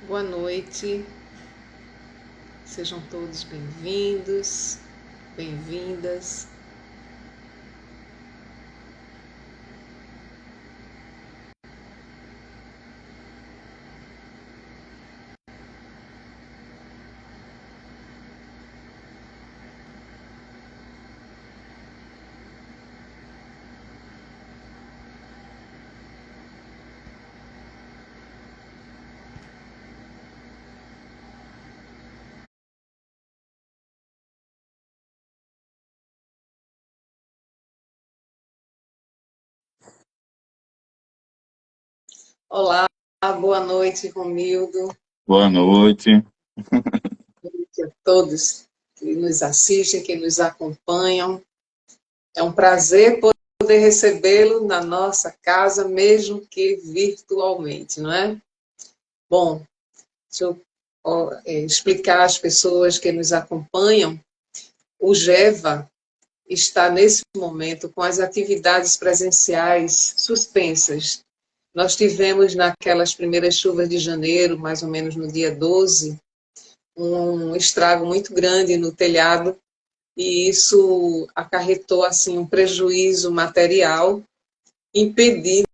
Boa noite, sejam todos bem-vindos, bem-vindas. Olá, boa noite, Romildo. Boa noite. Boa noite a todos que nos assistem, que nos acompanham. É um prazer poder recebê-lo na nossa casa, mesmo que virtualmente, não é? Bom, deixa eu explicar às pessoas que nos acompanham. O GEVA está, nesse momento, com as atividades presenciais suspensas. Nós tivemos, naquelas primeiras chuvas de janeiro, mais ou menos no dia 12, um estrago muito grande no telhado, e isso acarretou assim um prejuízo material, impedindo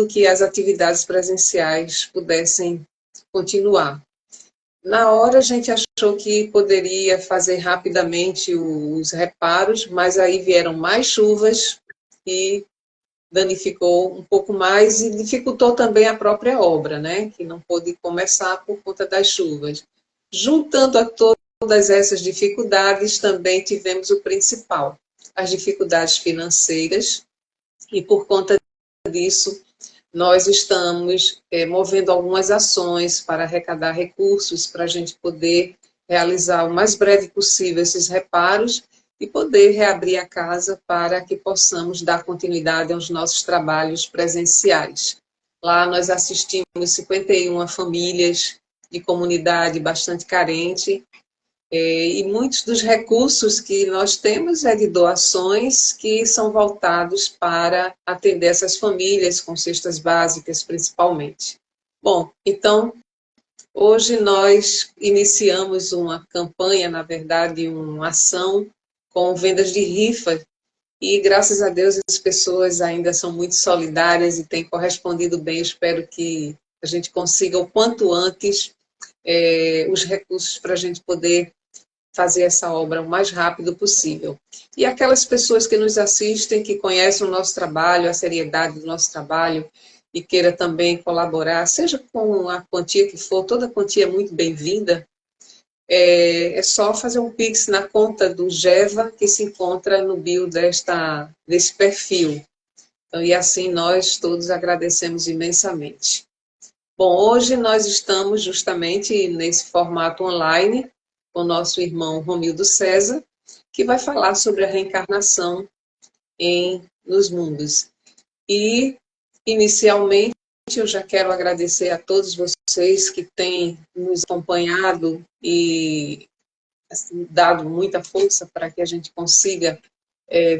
que as atividades presenciais pudessem continuar. Na hora a gente achou que poderia fazer rapidamente os reparos, mas aí vieram mais chuvas e danificou um pouco mais e dificultou também a própria obra, né, que não pôde começar por conta das chuvas. Juntando a todas essas dificuldades, também tivemos o principal, as dificuldades financeiras, e por conta disso, nós estamos movendo algumas ações para arrecadar recursos para a gente poder realizar o mais breve possível esses reparos e poder reabrir a casa para que possamos dar continuidade aos nossos trabalhos presenciais. Lá nós assistimos 51 famílias de comunidade bastante carente, e muitos dos recursos que nós temos é de doações que são voltados para atender essas famílias com cestas básicas, principalmente. Bom, então, hoje nós iniciamos uma campanha, na verdade, uma ação com vendas de rifa, e graças a Deus as pessoas ainda são muito solidárias e têm correspondido bem. Eu espero que a gente consiga o quanto antes os recursos para a gente poder fazer essa obra o mais rápido possível. E aquelas pessoas que nos assistem, que conhecem o nosso trabalho, a seriedade do nosso trabalho, e queira também colaborar, seja com a quantia que for, toda quantia é muito bem-vinda, é só fazer um Pix na conta do GEVA, que se encontra no bio desse perfil. Então, e assim nós todos agradecemos imensamente. Bom, hoje nós estamos justamente nesse formato online com o nosso irmão Romildo César, que vai falar sobre a reencarnação nos mundos. E, inicialmente, eu já quero agradecer a todos vocês que têm nos acompanhado e assim, dado muita força para que a gente consiga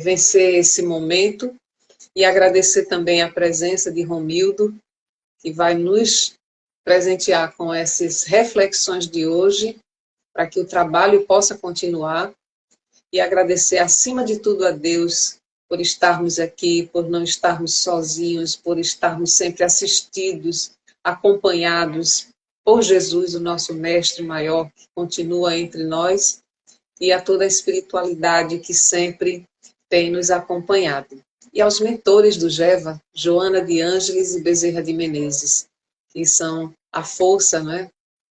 vencer esse momento, e agradecer também a presença de Romildo, que vai nos presentear com essas reflexões de hoje, para que o trabalho possa continuar, e agradecer acima de tudo a Deus por estarmos aqui, por não estarmos sozinhos, por estarmos sempre assistidos, acompanhados por Jesus, o nosso mestre maior, que continua entre nós, e a toda a espiritualidade que sempre tem nos acompanhado. E aos mentores do GEVA, Joana de Ângeles e Bezerra de Menezes, que são a força, né,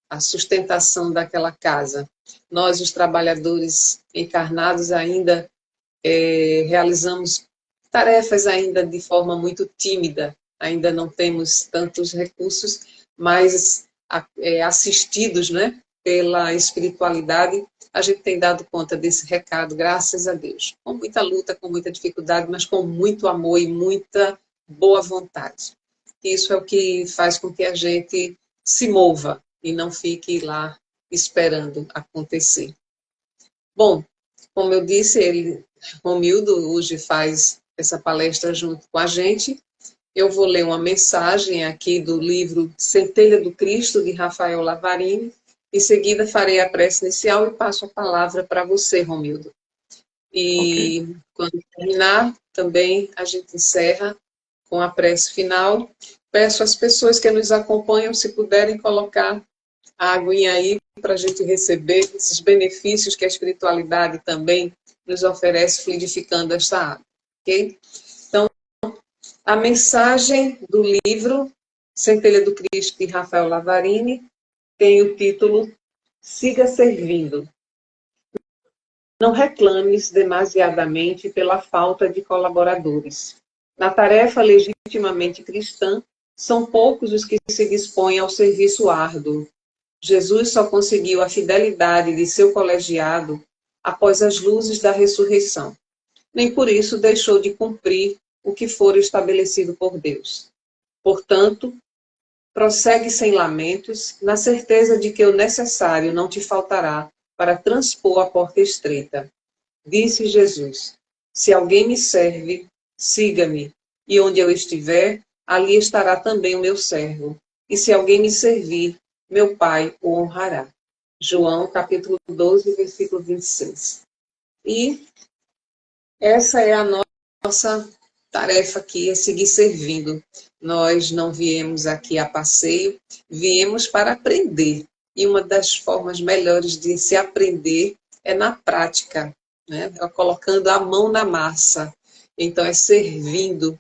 a sustentação daquela casa. Nós, os trabalhadores encarnados, ainda realizamos tarefas ainda de forma muito tímida, ainda não temos tantos recursos, mas assistidos, né, pela espiritualidade, a gente tem dado conta desse recado, graças a Deus. Com muita luta, com muita dificuldade, mas com muito amor e muita boa vontade. Isso é o que faz com que a gente se mova e não fique lá esperando acontecer. Bom, como eu disse, Romildo hoje faz essa palestra junto com a gente, eu vou ler uma mensagem aqui do livro Centelha do Cristo, de Rafael Lavarini. Em seguida, farei a prece inicial e passo a palavra para você, Romildo. Ok. E quando terminar, também a gente encerra com a prece final. Peço às pessoas que nos acompanham, se puderem colocar a aguinha aí para a gente receber esses benefícios que a espiritualidade também nos oferece, fluidificando esta água. Ok? Então, a mensagem do livro Centelha do Cristo, de Rafael Lavarini, tem o título Siga Servindo. Não reclames demasiadamente pela falta de colaboradores. Na tarefa legitimamente cristã, são poucos os que se dispõem ao serviço árduo. Jesus só conseguiu a fidelidade de seu colegiado após as luzes da ressurreição. Nem por isso deixou de cumprir o que for estabelecido por Deus. Portanto, prossegue sem lamentos, na certeza de que o necessário não te faltará para transpor a porta estreita. Disse Jesus: se alguém me serve, siga-me, e onde eu estiver, ali estará também o meu servo. E se alguém me servir, meu Pai o honrará. João, capítulo 12, versículo 26. E essa é a nossa tarefa aqui, é seguir servindo. Nós não viemos aqui a passeio, viemos para aprender. E uma das formas melhores de se aprender é na prática, né? É colocando a mão na massa. Então, é servindo.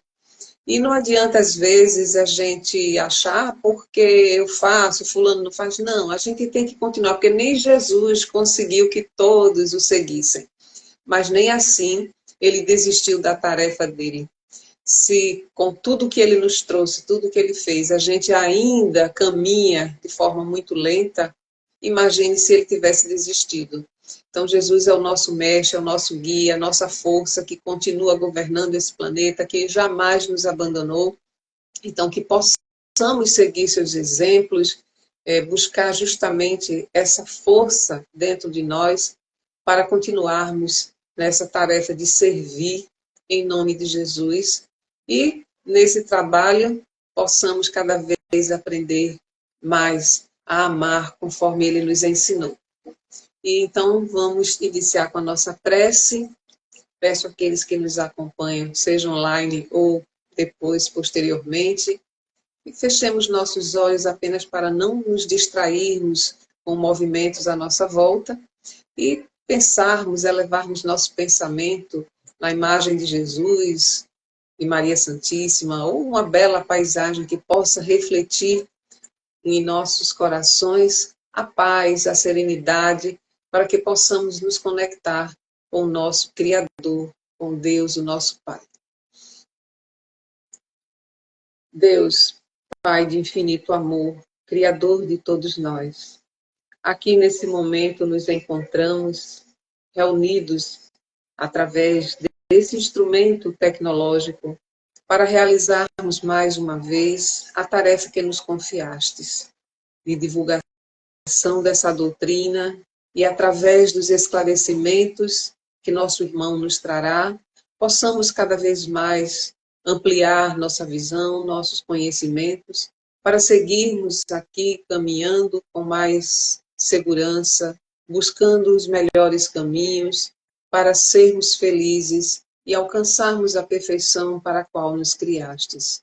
E não adianta, às vezes, a gente achar porque eu faço, fulano não faz. Não, a gente tem que continuar, porque nem Jesus conseguiu que todos o seguissem. Mas nem assim ele desistiu da tarefa dele. Se com tudo que ele nos trouxe, tudo que ele fez, a gente ainda caminha de forma muito lenta, imagine se ele tivesse desistido. Então, Jesus é o nosso mestre, é o nosso guia, a nossa força que continua governando esse planeta, que jamais nos abandonou. Então, que possamos seguir seus exemplos, buscar justamente essa força dentro de nós para continuarmos nessa tarefa de servir em nome de Jesus e nesse trabalho possamos cada vez aprender mais a amar conforme ele nos ensinou. E então vamos iniciar com a nossa prece. Peço àqueles que nos acompanham, seja online ou depois, posteriormente, e fechemos nossos olhos apenas para não nos distrairmos com movimentos à nossa volta e pensarmos, elevarmos nosso pensamento na imagem de Jesus e Maria Santíssima, ou uma bela paisagem que possa refletir em nossos corações a paz, a serenidade, para que possamos nos conectar com o nosso Criador, com Deus, o nosso Pai. Deus, Pai de infinito amor, Criador de todos nós, aqui nesse momento nos encontramos reunidos através desse instrumento tecnológico para realizarmos mais uma vez a tarefa que nos confiastes, de divulgação dessa doutrina e através dos esclarecimentos que nosso irmão nos trará, possamos cada vez mais ampliar nossa visão, nossos conhecimentos, para seguirmos aqui caminhando com mais segurança, buscando os melhores caminhos, para sermos felizes e alcançarmos a perfeição para a qual nos criastes.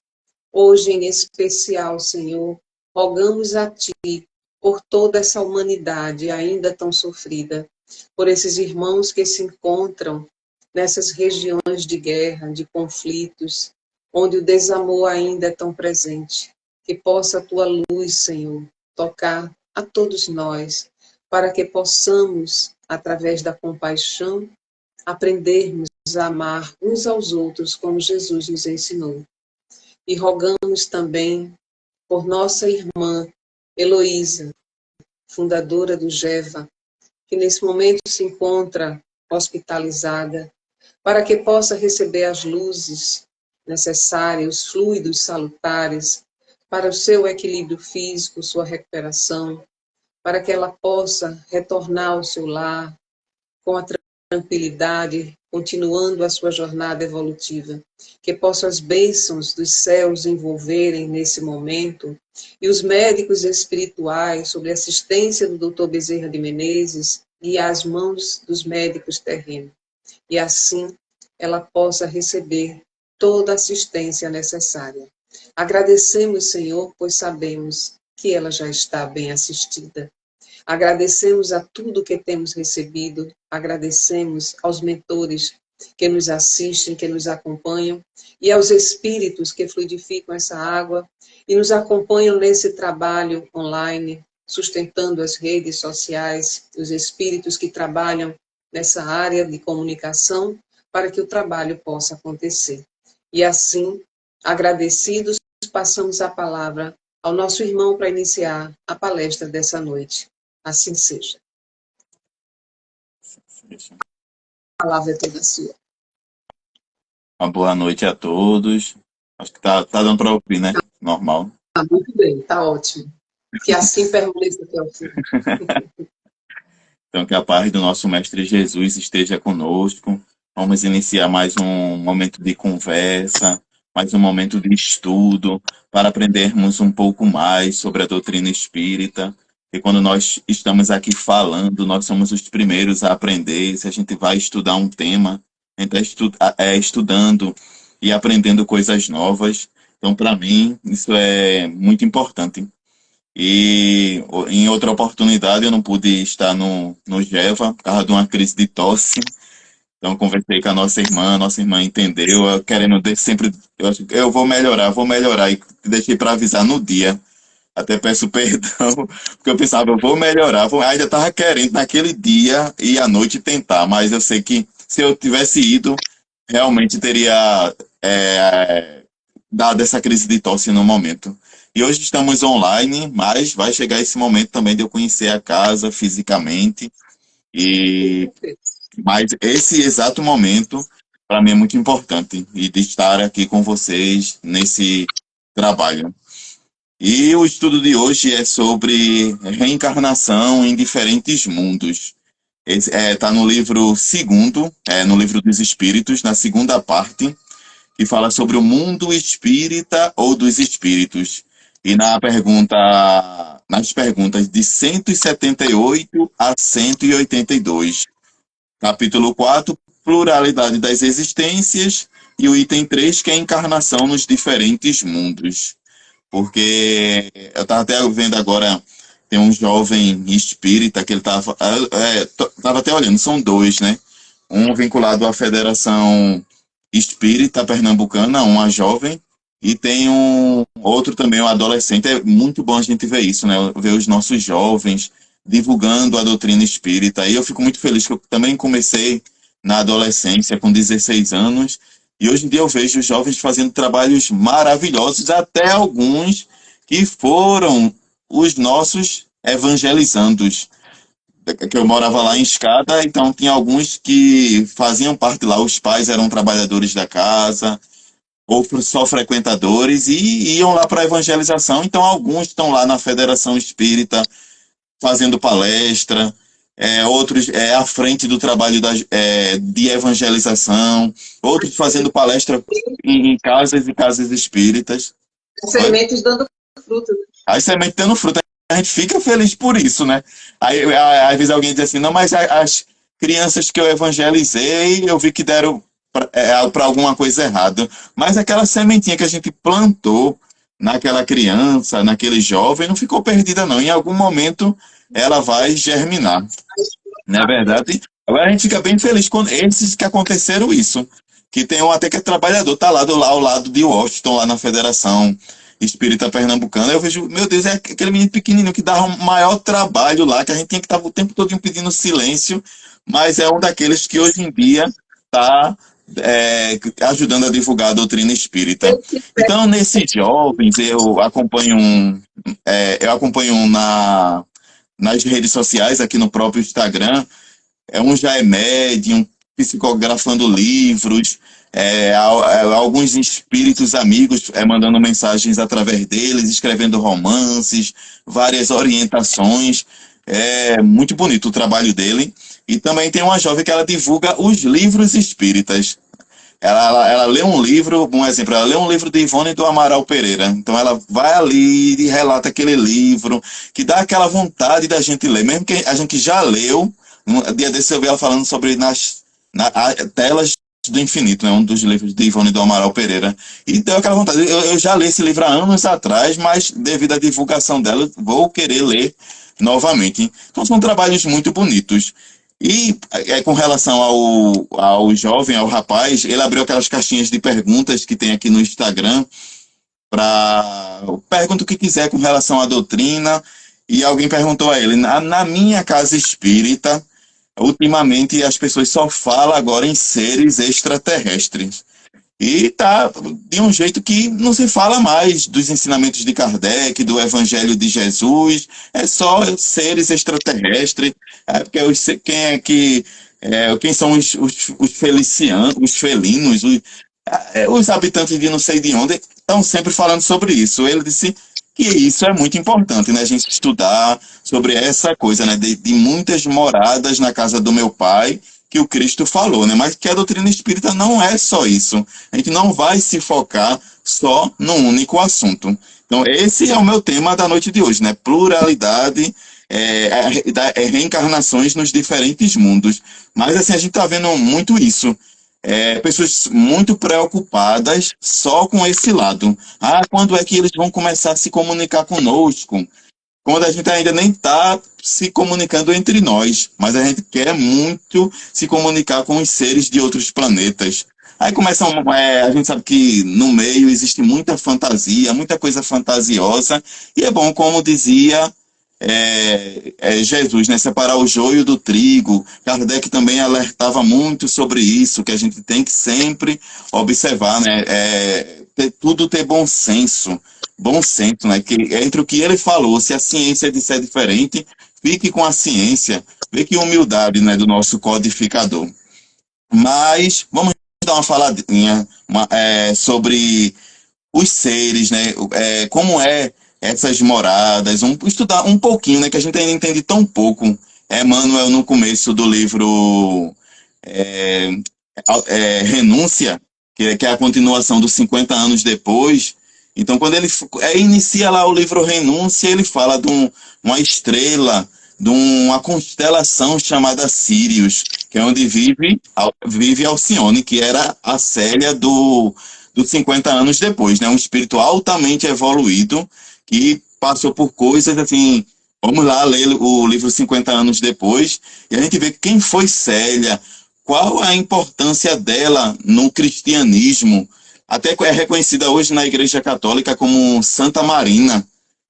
Hoje, em especial, Senhor, rogamos a Ti por toda essa humanidade ainda tão sofrida, por esses irmãos que se encontram nessas regiões de guerra, de conflitos, onde o desamor ainda é tão presente. Que possa a Tua luz, Senhor, tocar a todos nós, para que possamos, através da compaixão, aprendermos a amar uns aos outros como Jesus nos ensinou. E rogamos também por nossa irmã Heloísa, fundadora do GEVA, que nesse momento se encontra hospitalizada, para que possa receber as luzes necessárias, os fluidos salutares para o seu equilíbrio físico, sua recuperação, para que ela possa retornar ao seu lar com a tranquilidade, continuando a sua jornada evolutiva. Que possam as bênçãos dos céus envolverem nesse momento, e os médicos espirituais, sob a assistência do Dr. Bezerra de Menezes, e as mãos dos médicos terrenos. E assim ela possa receber toda a assistência necessária. Agradecemos, Senhor, pois sabemos que ela já está bem assistida. Agradecemos a tudo que temos recebido, agradecemos aos mentores que nos assistem, que nos acompanham, e aos espíritos que fluidificam essa água e nos acompanham nesse trabalho online, sustentando as redes sociais, os espíritos que trabalham nessa área de comunicação, para que o trabalho possa acontecer. E assim, agradecidos, passamos a palavra ao nosso irmão para iniciar a palestra dessa noite. Assim seja. A palavra é toda sua. Uma boa noite a todos. Acho que tá dando para ouvir, né? Normal. Tá muito bem, tá ótimo. Que assim permaneça até o fim. Então, que a paz do nosso Mestre Jesus esteja conosco. Vamos iniciar mais um momento de conversa, mais um momento de estudo, para aprendermos um pouco mais sobre a doutrina espírita. E quando nós estamos aqui falando, nós somos os primeiros a aprender. Se a gente vai estudar um tema, a gente está estudando e aprendendo coisas novas. Então, para mim, isso é muito importante. E em outra oportunidade eu não pude estar no GEVA por causa de uma crise de tosse. Então conversei com a nossa irmã entendeu, eu querendo sempre, eu vou melhorar, e deixei para avisar no dia. Até peço perdão, porque eu pensava, eu vou melhorar, ainda estava querendo naquele dia e à noite tentar, mas eu sei que se eu tivesse ido, realmente teria dado essa crise de tosse no momento. E hoje estamos online, mas vai chegar esse momento também de eu conhecer a casa fisicamente. Mas esse exato momento, para mim, é muito importante, e de estar aqui com vocês nesse trabalho. E o estudo de hoje é sobre reencarnação em diferentes mundos. Está no livro segundo, no livro dos Espíritos, na segunda parte, que fala sobre o mundo espírita ou dos espíritos. E nas perguntas de 178 a 182. Capítulo 4, pluralidade das existências, e o item 3, que é a encarnação nos diferentes mundos. Porque eu estava até vendo agora, tem um jovem espírita que ele estava até olhando, são dois, né? Um vinculado à Federação Espírita Pernambucana, uma jovem, e tem um outro também, um adolescente. É muito bom a gente ver isso, né? Ver os nossos jovens divulgando a doutrina espírita. E eu fico muito feliz que eu também comecei na adolescência, com 16 anos, e hoje em dia eu vejo os jovens fazendo trabalhos maravilhosos, até alguns que foram os nossos evangelizandos. Que eu morava lá em Escada, então tinha alguns que faziam parte lá, os pais eram trabalhadores da casa, ou só frequentadores, e iam lá para a evangelização. Então alguns estão lá na Federação Espírita fazendo palestra, outros à frente do trabalho de evangelização, outros fazendo palestra em casas e casas espíritas. As sementes dando fruto. As sementes dando fruto. A gente fica feliz por isso, né? Aí, às vezes alguém diz assim, não, mas as crianças que eu evangelizei, eu vi que deram para alguma coisa errada. Mas aquela sementinha que a gente plantou naquela criança, naquele jovem, não ficou perdida, não. Em algum momento ela vai germinar. Não é verdade? Agora a gente fica bem feliz com esses que aconteceram isso. Que tem um até que é trabalhador, tá lá ao lado de Washington, lá na Federação Espírita Pernambucana. Eu vejo, meu Deus, é aquele menino pequenininho que dá um maior trabalho lá, que a gente tinha que estar o tempo todo pedindo silêncio, mas é um daqueles que hoje em dia está ajudando a divulgar a doutrina espírita. Então, nesses jovens, eu acompanho nas redes sociais, aqui no próprio Instagram. Um já é médium, psicografando livros, alguns espíritos amigos mandando mensagens através deles, escrevendo romances, várias orientações. É muito bonito o trabalho dele. E também tem uma jovem que ela divulga os livros espíritas. Ela lê um livro, um exemplo, ela lê um livro de Ivone do Amaral Pereira. Então ela vai ali e relata aquele livro, que dá aquela vontade da gente ler, mesmo que a gente já leu. Um dia desse eu vi ela falando sobre telas do Infinito, né? Um dos livros de Ivone do Amaral Pereira. E deu aquela vontade. Eu já li esse livro há anos atrás, mas devido à divulgação dela, vou querer ler novamente. Então são trabalhos muito bonitos. E com relação ao jovem, ao rapaz, ele abriu aquelas caixinhas de perguntas que tem aqui no Instagram para pergunta o que quiser com relação à doutrina. E alguém perguntou a ele, na minha casa espírita, ultimamente as pessoas só falam agora em seres extraterrestres. E tá de um jeito que não se fala mais dos ensinamentos de Kardec, do Evangelho de Jesus, é só seres extraterrestres, porque quem são os felicianos, os felinos, os habitantes de não sei de onde, estão sempre falando sobre isso. Ele disse que isso é muito importante, né? A gente estudar sobre essa coisa, né? De muitas moradas na casa do meu pai, que o Cristo falou, né? Mas que a doutrina espírita não é só isso. A gente não vai se focar só num único assunto. Então, esse é o meu tema da noite de hoje, né? Pluralidade, reencarnações nos diferentes mundos. Mas, assim, a gente está vendo muito isso. Pessoas muito preocupadas só com esse lado. Quando é que eles vão começar a se comunicar conosco? Quando a gente ainda nem está se comunicando entre nós, mas a gente quer muito se comunicar com os seres de outros planetas. Aí começam, a gente sabe que no meio existe muita fantasia, muita coisa fantasiosa, e é bom, como dizia Jesus, né, separar o joio do trigo. Kardec também alertava muito sobre isso, que a gente tem que sempre observar, né, tudo ter bom senso, né? Que entre o que ele falou, se a ciência disser diferente, fique com a ciência. Vê que humildade, né, do nosso codificador. Mas vamos dar uma faladinha sobre os seres, né? Como essas moradas, estudar um pouquinho, né? Que a gente ainda entende tão pouco. Emmanuel, no começo do livro Renúncia, que é a continuação dos 50 anos depois. Então, quando ele inicia lá o livro Renúncia, ele fala de uma estrela, de uma constelação chamada Sírius, que é onde vive Alcione, que era a Célia dos 50 anos depois, né? Um espírito altamente evoluído, que passou por coisas assim. Vamos lá ler o livro 50 anos depois, e a gente vê quem foi Célia, qual a importância dela no cristianismo. Até é reconhecida hoje na Igreja Católica como Santa Marina,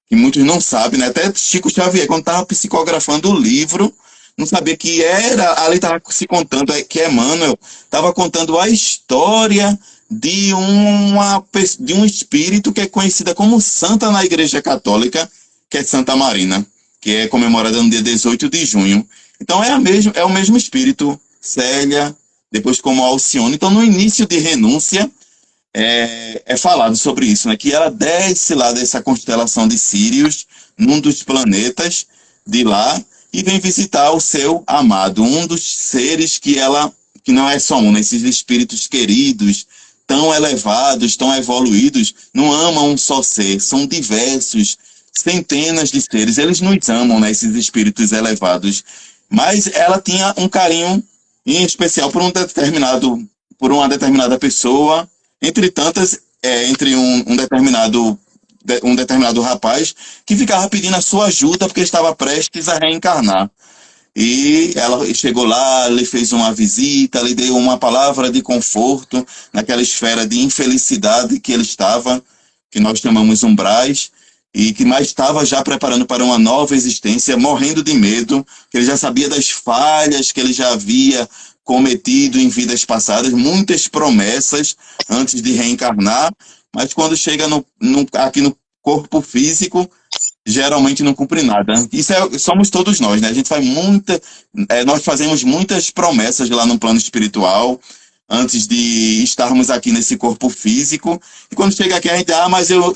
que muitos não sabem, né? Até Chico Xavier, quando estava psicografando o livro, não sabia que ali estava se contando, que Emmanuel estava contando a história de um espírito que é conhecida como santa na Igreja Católica, que é Santa Marina, que é comemorada no dia 18 de junho. Então é o mesmo espírito, Célia, depois como Alcione. Então, no início de Renúncia, é falado sobre isso, né? Que ela desce lá dessa constelação de Sírius, num dos planetas de lá, e vem visitar o seu amado, um dos seres que não é só um, né? Esses espíritos queridos, tão elevados, tão evoluídos, não amam um só ser, são diversos, centenas de seres, eles nos amam, né? Esses espíritos elevados. Mas ela tinha um carinho em especial por uma determinada pessoa, entre tantas, entre um determinado rapaz que ficava pedindo a sua ajuda porque estava prestes a reencarnar. E ela chegou lá, lhe fez uma visita, lhe deu uma palavra de conforto naquela esfera de infelicidade que ele estava, que nós chamamos umbrais, e que mais estava já preparando para uma nova existência, morrendo de medo, que ele já sabia das falhas que ele já havia cometido em vidas passadas, muitas promessas antes de reencarnar, mas quando chega aqui no corpo físico, geralmente não cumpre nada. Isso somos todos nós, né? A gente faz nós fazemos muitas promessas lá no plano espiritual, antes de estarmos aqui nesse corpo físico, e quando chega aqui a gente, mas eu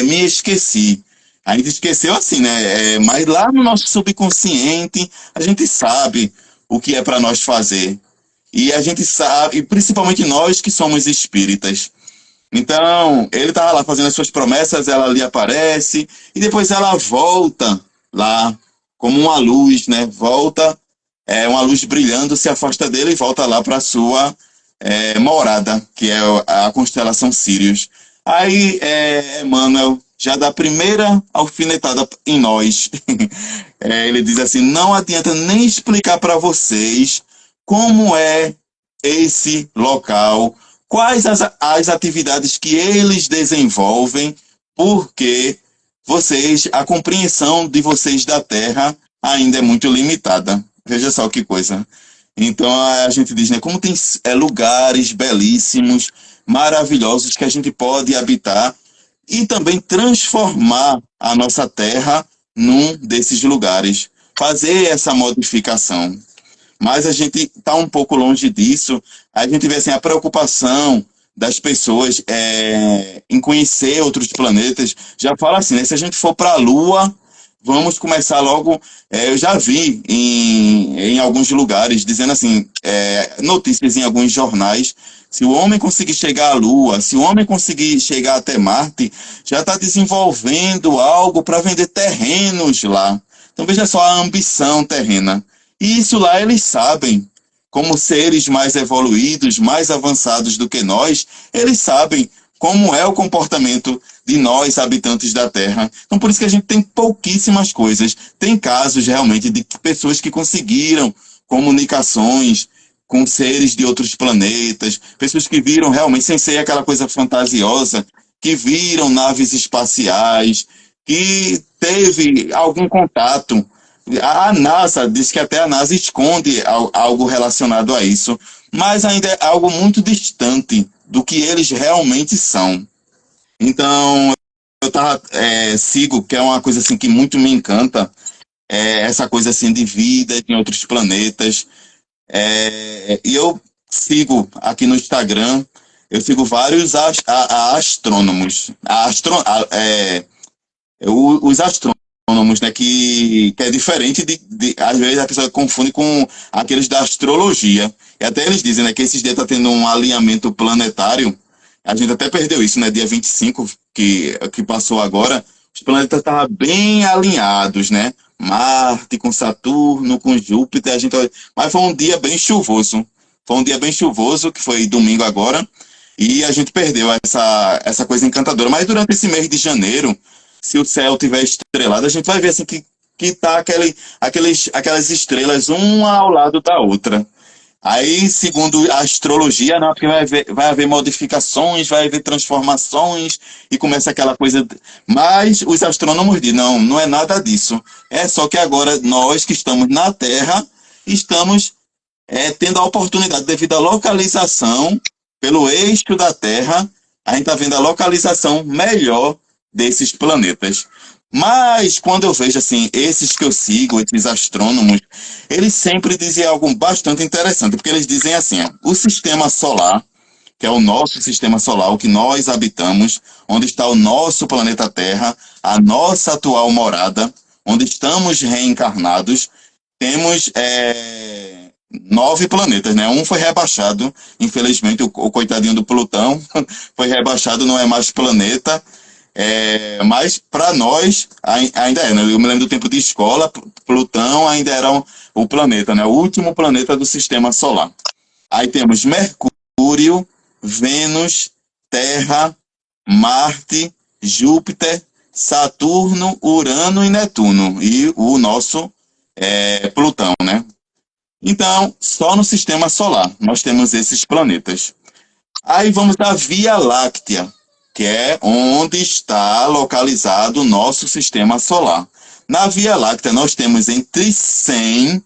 me esqueci. A gente esqueceu assim, né? Mas lá no nosso subconsciente, a gente sabe o que é para nós fazer. E a gente sabe, e principalmente nós que somos espíritas. Então, ele estava lá fazendo as suas promessas, ela ali aparece, e depois ela volta lá, como uma luz, né? Volta, uma luz brilhando, se afasta dele e volta lá para a sua morada, que é a constelação Sírius. Aí, Emmanuel já dá a primeira alfinetada em nós. Ele diz assim, não adianta nem explicar para vocês como é esse local, quais as atividades que eles desenvolvem, porque a compreensão de vocês da Terra ainda é muito limitada. Veja só que coisa. Então a gente diz, né, como tem lugares belíssimos, maravilhosos que a gente pode habitar e também transformar a nossa Terra num desses lugares, fazer essa modificação. Mas a gente está um pouco longe disso. A gente vê assim, a preocupação das pessoas em conhecer outros planetas. Já fala assim, né? Se a gente for para a Lua, vamos começar logo. Eu já vi em alguns lugares dizendo assim, notícias em alguns jornais. Se o homem conseguir chegar à Lua, se o homem conseguir chegar até Marte, já está desenvolvendo algo para vender terrenos lá. Então veja só a ambição terrena. E isso lá eles sabem, como seres mais evoluídos, mais avançados do que nós, eles sabem como é o comportamento de nós, habitantes da Terra. Então, por isso que a gente tem pouquíssimas coisas. Tem casos, realmente, de pessoas que conseguiram comunicações com seres de outros planetas, pessoas que viram realmente, sem ser aquela coisa fantasiosa, que viram naves espaciais, que teve algum contato. A NASA diz que até a NASA esconde algo relacionado a isso, mas ainda é algo muito distante do que eles realmente são. Então, eu sigo, que é uma coisa assim que muito me encanta, essa coisa assim de vida em outros planetas. E eu sigo aqui no Instagram, eu sigo vários astrônomos, os astrônomos, né, que é diferente às vezes a pessoa confunde com aqueles da astrologia. E até eles dizem, né, que esses dias está tendo um alinhamento planetário. A gente até perdeu isso, né, dia 25, que passou agora. Os planetas estavam bem alinhados, né? Marte com Saturno, com Júpiter. Mas foi um dia bem chuvoso. Foi um dia bem chuvoso, que foi domingo agora. E a gente perdeu essa coisa encantadora. Mas durante esse mês de janeiro, se o céu tiver estrelado, a gente vai ver assim que tá aquelas estrelas uma ao lado da outra. Aí, segundo a astrologia, não, porque vai haver modificações, vai haver transformações, e começa aquela coisa. Mas os astrônomos dizem, não é nada disso. É só que agora nós que estamos na Terra, estamos tendo a oportunidade, devido à localização, pelo eixo da Terra, a gente está vendo a localização melhor desses planetas. Mas quando eu vejo assim, esses que eu sigo, esses astrônomos, eles sempre dizem algo bastante interessante, porque eles dizem assim, o sistema solar, que é o nosso sistema solar, o que nós habitamos, onde está o nosso planeta Terra, a nossa atual morada, onde estamos reencarnados, temos 9 planetas, né? Um foi rebaixado, infelizmente, o coitadinho do Plutão foi rebaixado, não é mais planeta. Mas para nós ainda né? Eu me lembro do tempo de escola, Plutão ainda era o planeta, né? O último planeta do sistema solar. Aí temos Mercúrio, Vênus, Terra, Marte, Júpiter, Saturno, Urano e Netuno, e o nosso Plutão, né? Então, só no sistema solar nós temos esses planetas. Aí vamos à Via Láctea, que é onde está localizado o nosso sistema solar. Na Via Láctea, nós temos entre 100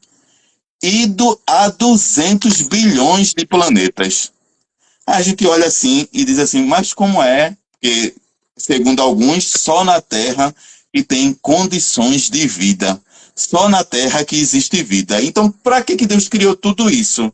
a 200 bilhões de planetas. A gente olha assim e diz assim, mas como é? Porque, segundo alguns, só na Terra que tem condições de vida. Só na Terra que existe vida. Então, para que Deus criou tudo isso?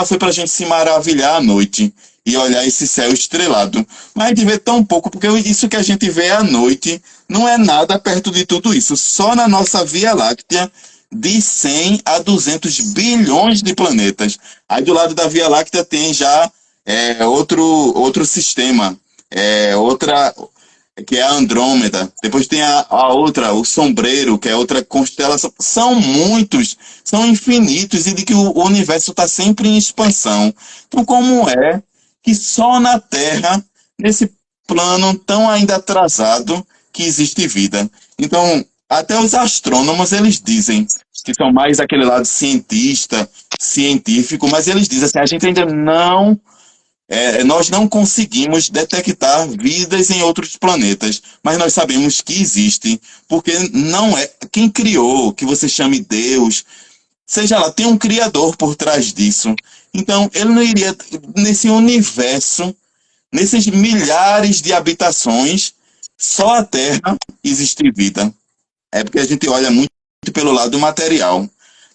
Foi para a gente se maravilhar à noite e olhar esse céu estrelado. Mas a gente vê tão pouco, porque isso que a gente vê à noite não é nada perto de tudo isso. Só na nossa Via Láctea de 100 a 200 bilhões de planetas. Aí do lado da Via Láctea tem já outro sistema, outra, que é a Andrômeda. Depois tem a outra, o Sombreiro, que é outra constelação. São muitos, são infinitos, e de que o universo está sempre em expansão. Então, como é que só na Terra, nesse plano tão ainda atrasado, que existe vida? Então, até os astrônomos, eles dizem que são mais aquele lado científico, mas eles dizem assim, a gente ainda não nós não conseguimos detectar vidas em outros planetas, mas nós sabemos que existem, porque não é quem criou, que você chame Deus, seja lá, tem um criador por trás disso. Então, ele não iria, nesse universo, nesses milhares de habitações, só a Terra existe vida. É porque a gente olha muito pelo lado material.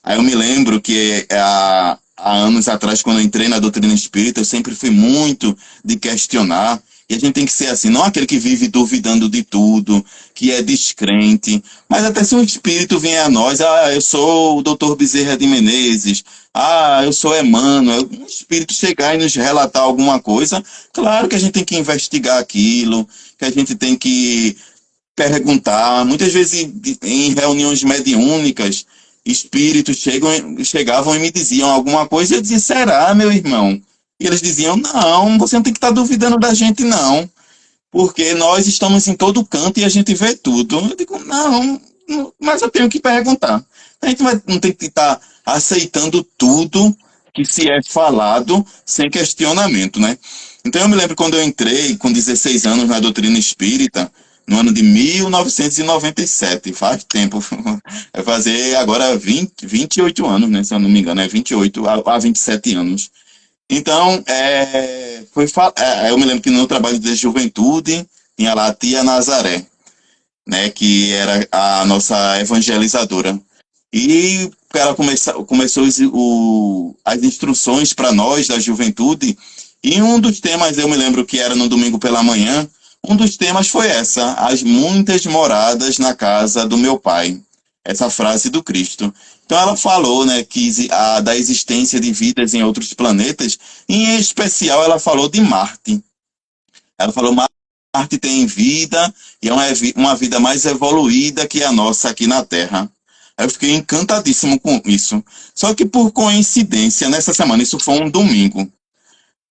Aí eu me lembro que há anos atrás, quando eu entrei na doutrina espírita, eu sempre fui muito de questionar. E a gente tem que ser assim, não aquele que vive duvidando de tudo, que é descrente. Mas até se um espírito vier a nós, eu sou o doutor Bezerra de Menezes, eu sou Emmanuel, um espírito chegar e nos relatar alguma coisa, claro que a gente tem que investigar aquilo, que a gente tem que perguntar. Muitas vezes em reuniões mediúnicas, espíritos chegavam e me diziam alguma coisa, e eu dizia, será, meu irmão? E eles diziam, não, você não tem que estar duvidando da gente, não, porque nós estamos em todo canto e a gente vê tudo. Eu digo, não, mas eu tenho que perguntar. A gente não tem que estar aceitando tudo que se é falado sem questionamento, né? Então eu me lembro quando eu entrei com 16 anos na doutrina espírita, no ano de 1997, faz tempo, vai fazer agora 28 anos, né, se eu não me engano, 28 a 27 anos. Então, eu me lembro que no trabalho de juventude tinha lá a tia Nazaré, né, que era a nossa evangelizadora. E ela começou as instruções para nós da juventude, e um dos temas, eu me lembro que era no domingo pela manhã, um dos temas foi as muitas moradas na casa do meu pai. Essa frase do Cristo. Então ela falou, né, da existência de vidas em outros planetas, e em especial ela falou de Marte. Ela falou, Marte tem vida, e é uma vida mais evoluída que a nossa aqui na Terra. Eu fiquei encantadíssimo com isso. Só que por coincidência, nessa semana, isso foi um domingo.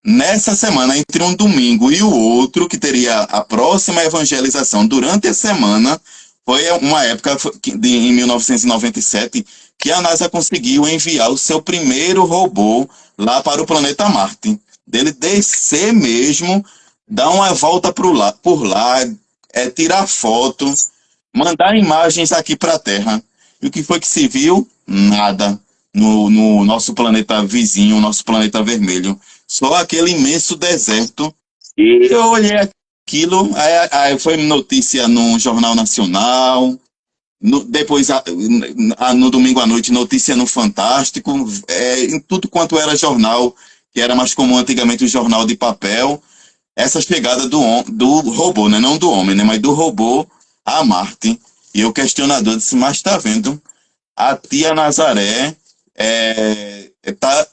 Nessa semana, entre um domingo e o outro, que teria a próxima evangelização durante a semana, foi uma época, em 1997, que a NASA conseguiu enviar o seu primeiro robô lá para o planeta Marte. Dele descer mesmo, dar uma volta por lá, tirar foto, mandar imagens aqui para a Terra. E o que foi que se viu? Nada. No nosso planeta vizinho, nosso planeta vermelho. Só aquele imenso deserto. E eu olhei aquilo, aí foi notícia no Jornal Nacional, depois, no domingo à noite, notícia no Fantástico, em tudo quanto era jornal, que era mais comum antigamente o jornal de papel, essa chegada do robô, né? Não do homem, né? Mas do robô a Marte. E o questionador disse, mas está vendo, a tia Nazaré está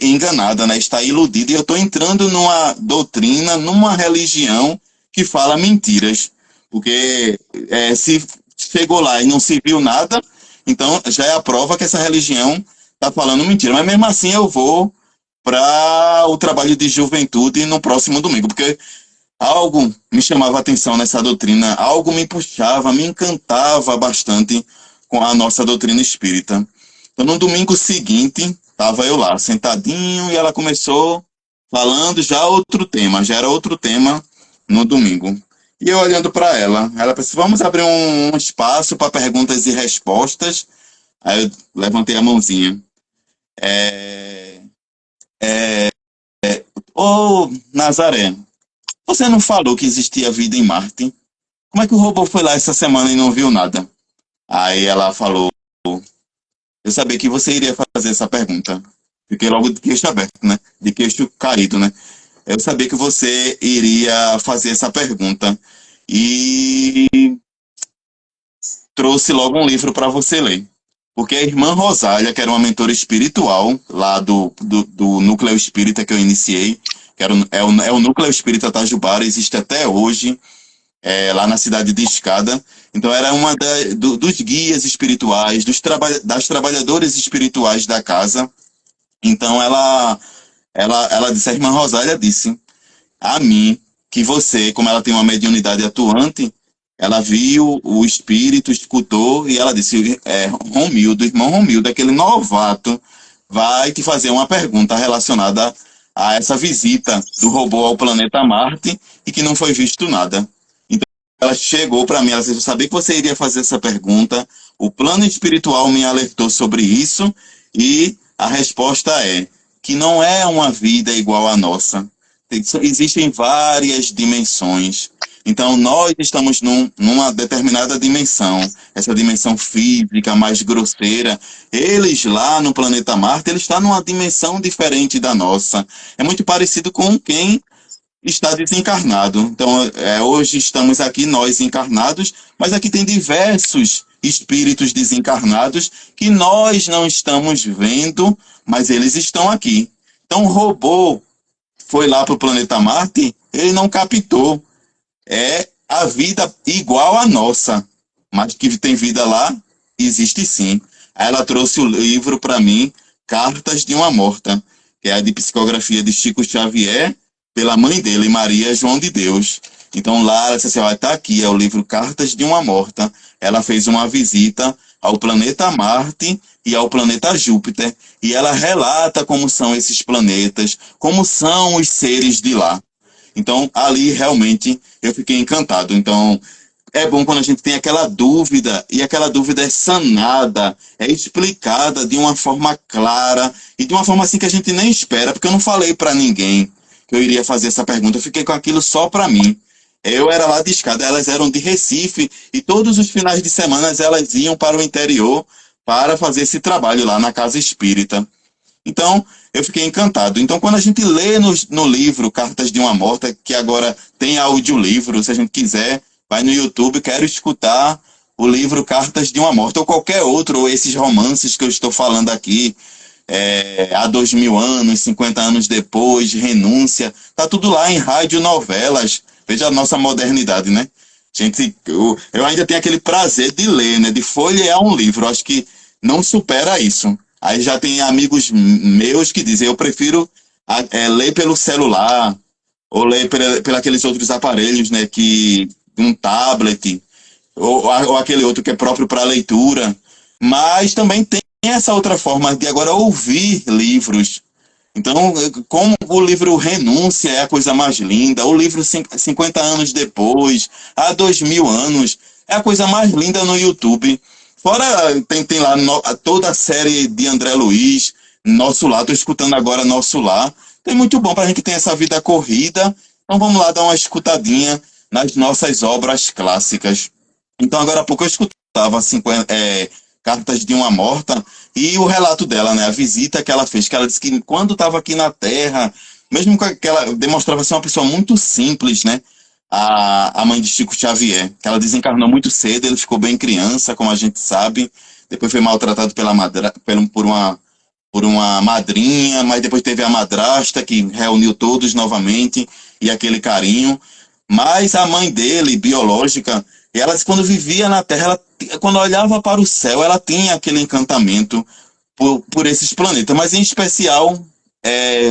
enganada, né? Está iludida, e eu estou entrando numa doutrina, numa religião que fala mentiras, porque se chegou lá e não se viu nada, então já é a prova que essa religião está falando mentira. Mas mesmo assim eu vou para o trabalho de juventude no próximo domingo, porque algo me chamava a atenção nessa doutrina, algo me puxava, me encantava bastante com a nossa doutrina espírita. Então, no domingo seguinte, estava eu lá, sentadinho, e ela começou falando já era outro tema no domingo. E eu olhando para ela pensou, vamos abrir um espaço para perguntas e respostas. Aí eu levantei a mãozinha. Ô, Nazaré, você não falou que existia vida em Marte? Como é que o robô foi lá essa semana e não viu nada? Aí ela falou, eu sabia que você iria fazer essa pergunta. Fiquei logo de queixo aberto, né? De queixo caído, né? Eu sabia que você iria fazer essa pergunta. E trouxe logo um livro para você ler. porque a irmã Rosália, que era uma mentora espiritual lá do Núcleo Espírita que eu iniciei, que é o Núcleo Espírita Tajubara, existe até hoje, lá na cidade de Escada. Então era uma dos guias espirituais, das trabalhadoras espirituais da casa. Então ela disse, a irmã Rosália disse a mim que você, como ela tem uma mediunidade atuante, ela viu o espírito, escutou, e ela disse, Romildo, irmão Romildo, aquele novato, vai te fazer uma pergunta relacionada a essa visita do robô ao planeta Marte e que não foi visto nada. Então ela chegou para mim, ela disse, eu sabia que você iria fazer essa pergunta, o plano espiritual me alertou sobre isso, e a resposta é que não é uma vida igual à nossa. Existem várias dimensões. Então, nós estamos numa determinada dimensão, essa dimensão física mais grosseira. Eles lá no planeta Marte, eles estão numa dimensão diferente da nossa. É muito parecido com quem está desencarnado. Então, hoje estamos aqui, nós encarnados, mas aqui tem diversos espíritos desencarnados que nós não estamos vendo, mas eles estão aqui. Então, o robô foi lá para o planeta Marte, ele não captou. É a vida igual à nossa, mas que tem vida lá, existe sim. Aí ela trouxe o livro para mim, Cartas de uma Morta, que é a de psicografia de Chico Xavier, pela mãe dele, Maria João de Deus. Então lá ela disse assim, tá aqui, é o livro Cartas de uma Morta. Ela fez uma visita ao planeta Marte e ao planeta Júpiter, e ela relata como são esses planetas, como são os seres de lá. Então, ali, realmente, eu fiquei encantado. Então, é bom quando a gente tem aquela dúvida, e aquela dúvida é sanada, é explicada de uma forma clara, e de uma forma assim que a gente nem espera, porque eu não falei para ninguém que eu iria fazer essa pergunta, eu fiquei com aquilo só para mim. Eu era lá de Escada, elas eram de Recife, e todos os finais de semana elas iam para o interior para fazer esse trabalho lá na Casa Espírita. Então, eu fiquei encantado. Então, quando a gente lê no livro Cartas de uma Morta, que agora tem audiolivro, se a gente quiser, vai no YouTube, quero escutar o livro Cartas de uma Morta, ou qualquer outro, ou esses romances que eu estou falando aqui, há 2000 anos, 50 anos depois, Renúncia, tá tudo lá em rádio, novelas. Veja a nossa modernidade, né? Gente, eu ainda tenho aquele prazer de ler, né? De folhear um livro. Acho que não supera isso. Aí já tem amigos meus que dizem, eu prefiro ler pelo celular, ou ler por aqueles outros aparelhos, né, um tablet, ou aquele outro que é próprio para leitura. Mas também tem essa outra forma de agora ouvir livros. Então, como o livro Renúncia é a coisa mais linda, o livro 50 anos depois, há 2000 anos, é a coisa mais linda no YouTube. Fora, tem lá toda a série de André Luiz, Nosso Lar, estou escutando agora Nosso Lar. Tem muito bom para a gente que tem essa vida corrida. Então vamos lá dar uma escutadinha nas nossas obras clássicas. Então agora há pouco eu escutava Cartas de uma Morta e o relato dela, né, a visita que ela fez, que ela disse que quando estava aqui na Terra, mesmo com aquela, demonstrava ser uma pessoa muito simples, né, a mãe de Chico Xavier, que ela desencarnou muito cedo, ele ficou bem criança, como a gente sabe, depois foi maltratado por uma madrinha, mas depois teve a madrasta que reuniu todos novamente e aquele carinho. Mas a mãe dele, biológica, ela quando vivia na Terra, quando olhava para o céu, ela tinha aquele encantamento por esses planetas, mas em especial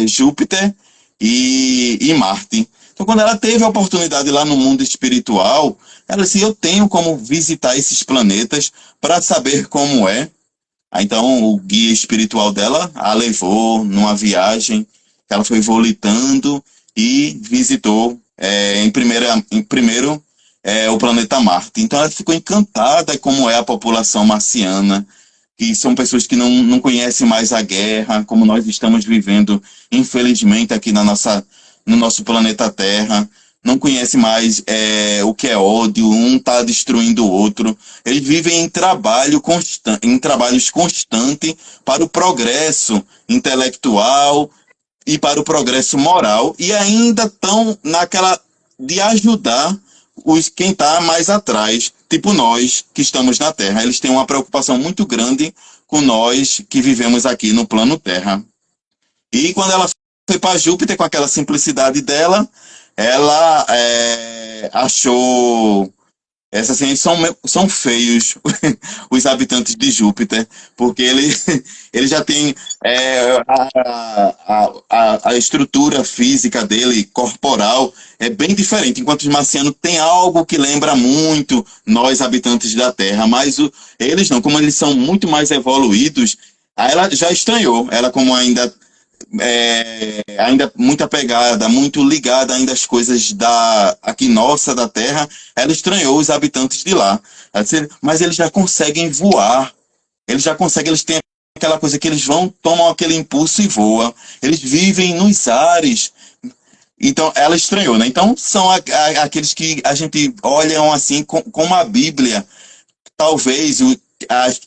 Júpiter e Marte. Então, quando ela teve a oportunidade lá no mundo espiritual, ela disse, eu tenho como visitar esses planetas para saber como é. Então, o guia espiritual dela a levou numa viagem, ela foi volitando e visitou primeiro o planeta Marte. Então, ela ficou encantada como é a população marciana, que são pessoas que não conhecem mais a guerra, como nós estamos vivendo, infelizmente, aqui no nosso planeta Terra. Não conhece mais o que é ódio, um está destruindo o outro. Eles vivem em trabalhos constantes para o progresso intelectual e para o progresso moral, e ainda estão naquela de ajudar quem está mais atrás, tipo nós que estamos na Terra. Eles têm uma preocupação muito grande com nós que vivemos aqui no plano Terra. E quando ela foi para Júpiter, com aquela simplicidade dela, ela achou... Essas assim, são feios os habitantes de Júpiter, porque ele já tem a estrutura física dele, corporal, é bem diferente. Enquanto os marcianos têm algo que lembra muito nós, habitantes da Terra, mas eles não, como eles são muito mais evoluídos, aí ela já estranhou. Ela, como ainda muito apegada, muito ligada ainda às coisas aqui nossa, da Terra, ela estranhou os habitantes de lá. Ela disse, mas eles já conseguem voar, eles têm aquela coisa que eles vão, tomam aquele impulso e voam, eles vivem nos ares. Então, ela estranhou, né? Então, são aqueles que a gente olham assim, como a Bíblia, talvez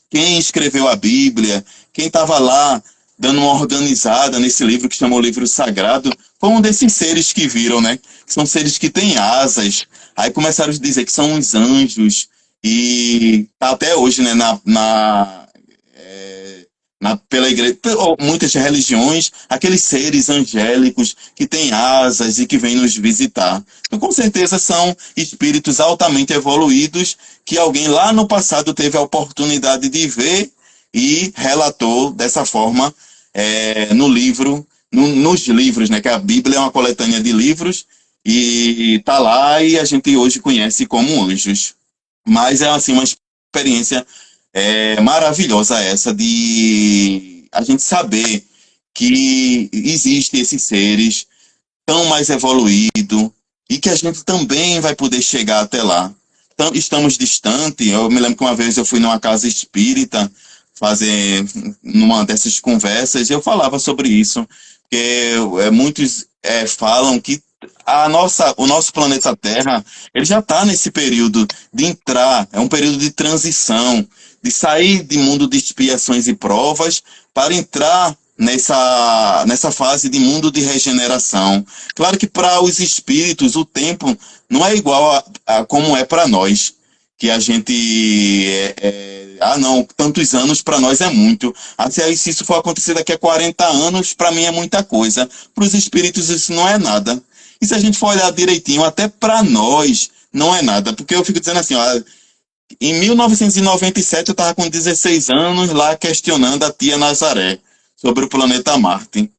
quem escreveu a Bíblia, quem estava lá dando uma organizada nesse livro que chamou Livro Sagrado, foi um desses seres que viram, né? São seres que têm asas. Aí começaram a dizer que são os anjos. E tá até hoje, né, pela igreja, muitas religiões, aqueles seres angélicos que têm asas e que vêm nos visitar. Então, com certeza, são espíritos altamente evoluídos que alguém lá no passado teve a oportunidade de ver e relatou dessa forma no livro, nos livros, né? Que a Bíblia é uma coletânea de livros e está lá e a gente hoje conhece como anjos. Mas é assim uma experiência maravilhosa essa de a gente saber que existem esses seres tão mais evoluídos e que a gente também vai poder chegar até lá. Então, estamos distantes. Eu me lembro que uma vez eu fui numa casa espírita fazer numa dessas conversas, eu falava sobre isso, porque muitos falam que o nosso planeta Terra, ele já está nesse período de entrar, é um período de transição, de sair do mundo de expiações e provas para entrar nessa fase de mundo de regeneração. Claro que para os espíritos o tempo não é igual a como é para nós, que a gente não, tantos anos para nós é muito. Se isso for acontecer daqui a 40 anos, para mim é muita coisa. Para os espíritos isso não é nada. E se a gente for olhar direitinho, até para nós não é nada. Porque eu fico dizendo assim, em 1997 eu estava com 16 anos lá questionando a tia Nazaré sobre o planeta Marte.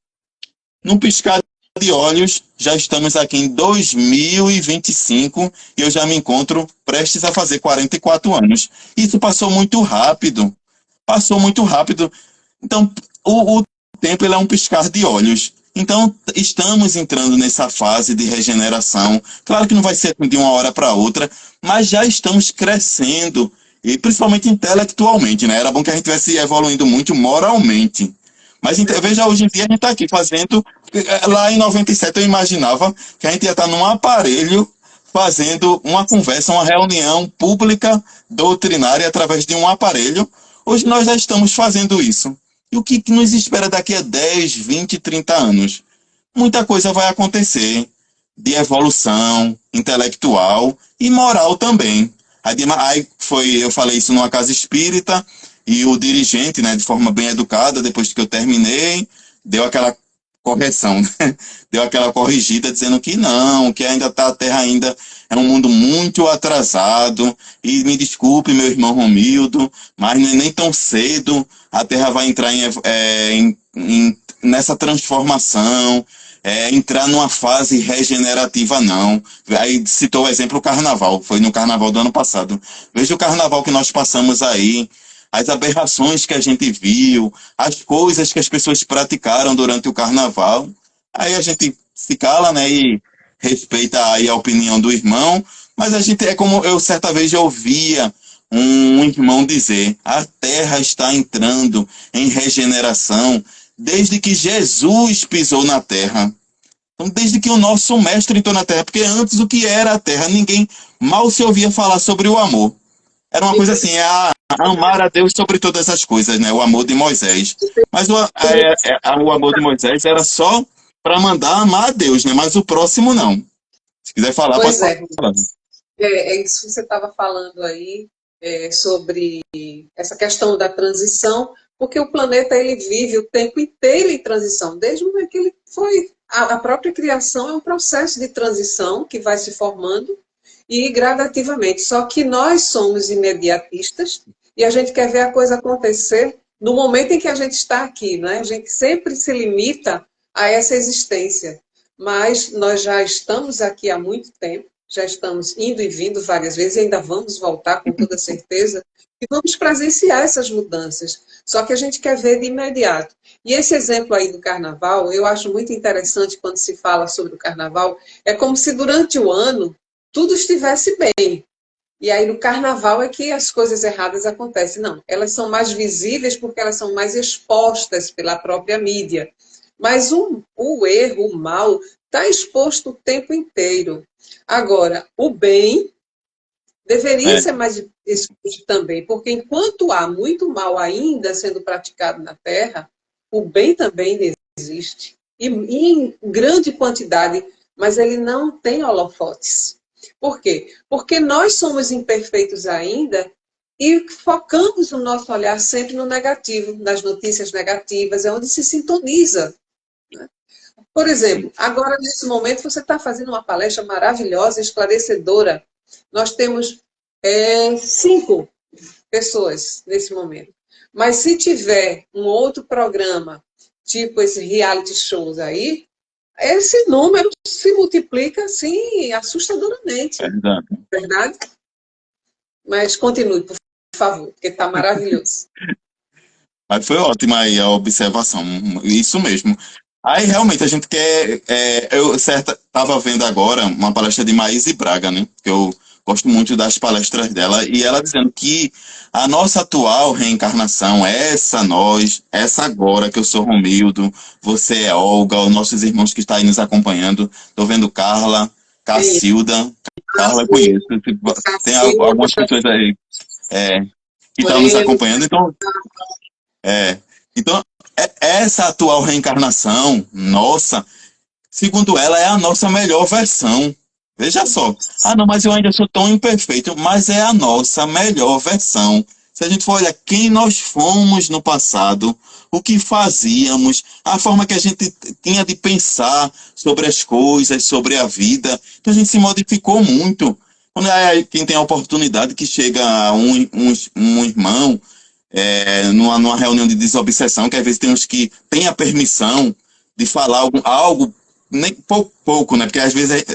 Num piscar de olhos, já estamos aqui em 2025 e eu já me encontro prestes a fazer 44 anos. Isso passou muito rápido. Então, o tempo ele é um piscar de olhos. Então, estamos entrando nessa fase de regeneração. Claro que não vai ser de uma hora para outra, mas já estamos crescendo, e principalmente intelectualmente, né? Era bom que a gente estivesse evoluindo muito moralmente. Mas veja, hoje em dia a gente está aqui fazendo... Lá em 97 eu imaginava que a gente ia estar num aparelho fazendo uma conversa, uma reunião pública doutrinária através de um aparelho. Hoje nós já estamos fazendo isso. E o que nos espera daqui a 10, 20, 30 anos? Muita coisa vai acontecer de evolução intelectual e moral também. Eu falei isso numa casa espírita e o dirigente, né, de forma bem educada, depois que eu terminei, deu aquela correção, né? Deu aquela corrigida dizendo que não, que ainda a Terra ainda é um mundo muito atrasado, e me desculpe, meu irmão Romildo, mas não é nem tão cedo a Terra vai entrar nessa transformação, entrar numa fase regenerativa, não. Aí citou o exemplo do Carnaval, foi no Carnaval do ano passado. Veja o Carnaval que nós passamos aí, as aberrações que a gente viu, as coisas que as pessoas praticaram durante o Carnaval. Aí a gente se cala, né, e respeita aí a opinião do irmão, mas a gente, é como eu certa vez já ouvia um irmão dizer, a Terra está entrando em regeneração desde que Jesus pisou na Terra. Então, desde que o nosso mestre entrou na Terra, porque antes o que era a Terra? Ninguém mal se ouvia falar sobre o amor. Era uma coisa assim, amar a Deus sobre todas as coisas, né? O amor de Moisés. Mas o amor de Moisés era só para mandar amar a Deus, né? Mas o próximo não. Se quiser falar, Pois pode falar. É isso que você estava falando aí, sobre essa questão da transição, porque o planeta ele vive o tempo inteiro em transição, desde o momento que ele foi. A própria criação é um processo de transição que vai se formando e gradativamente. Só que nós somos imediatistas e a gente quer ver a coisa acontecer no momento em que a gente está aqui, né? A gente sempre se limita a essa existência, mas nós já estamos aqui há muito tempo, já estamos indo e vindo várias vezes, e ainda vamos voltar com toda certeza, e vamos presenciar essas mudanças. Só que a gente quer ver de imediato. E esse exemplo aí do carnaval, eu acho muito interessante quando se fala sobre o carnaval, é como se durante o ano tudo estivesse bem. E aí no carnaval é que as coisas erradas acontecem. Não, elas são mais visíveis porque elas são mais expostas pela própria mídia. Mas o erro, o mal, está exposto o tempo inteiro. Agora, o bem deveria É, ser mais exposto também, porque enquanto há muito mal ainda sendo praticado na Terra, o bem também existe. E em grande quantidade, mas ele não tem holofotes. Por quê? Porque nós somos imperfeitos ainda e focamos o nosso olhar sempre no negativo, nas notícias negativas, é onde se sintoniza. Por exemplo, agora nesse momento você está fazendo uma palestra maravilhosa, esclarecedora. Nós temos 5 pessoas nesse momento. Mas se tiver um outro programa, tipo esses reality shows aí, esse número se multiplica assim assustadoramente, verdade. verdade? Mas continue, por favor, porque está maravilhoso. Mas foi ótima aí a observação, isso mesmo. Aí realmente a gente quer. Eu estava vendo agora uma palestra de Maíse Braga, né? Que eu gosto muito das palestras dela, e ela dizendo que a nossa atual reencarnação, essa nós, essa agora, que eu sou Romildo, você é Olga, os nossos irmãos que estão aí nos acompanhando, estou vendo Carla, Cacilda, Carla eu conheço, tem algumas pessoas aí que estão nos Moreno, acompanhando, então. É. Então, essa atual reencarnação nossa, segundo ela, é a nossa melhor versão. Veja só. Ah, não, mas eu ainda sou tão imperfeito. Mas é a nossa melhor versão. Se a gente for olhar quem nós fomos no passado, o que fazíamos, a forma que a gente tinha de pensar sobre as coisas, sobre a vida, então a gente se modificou muito. Quando quem tem a oportunidade que chega um irmão numa reunião de desobsessão, que às vezes tem uns que têm a permissão de falar algo nem pouco, né? Porque às vezes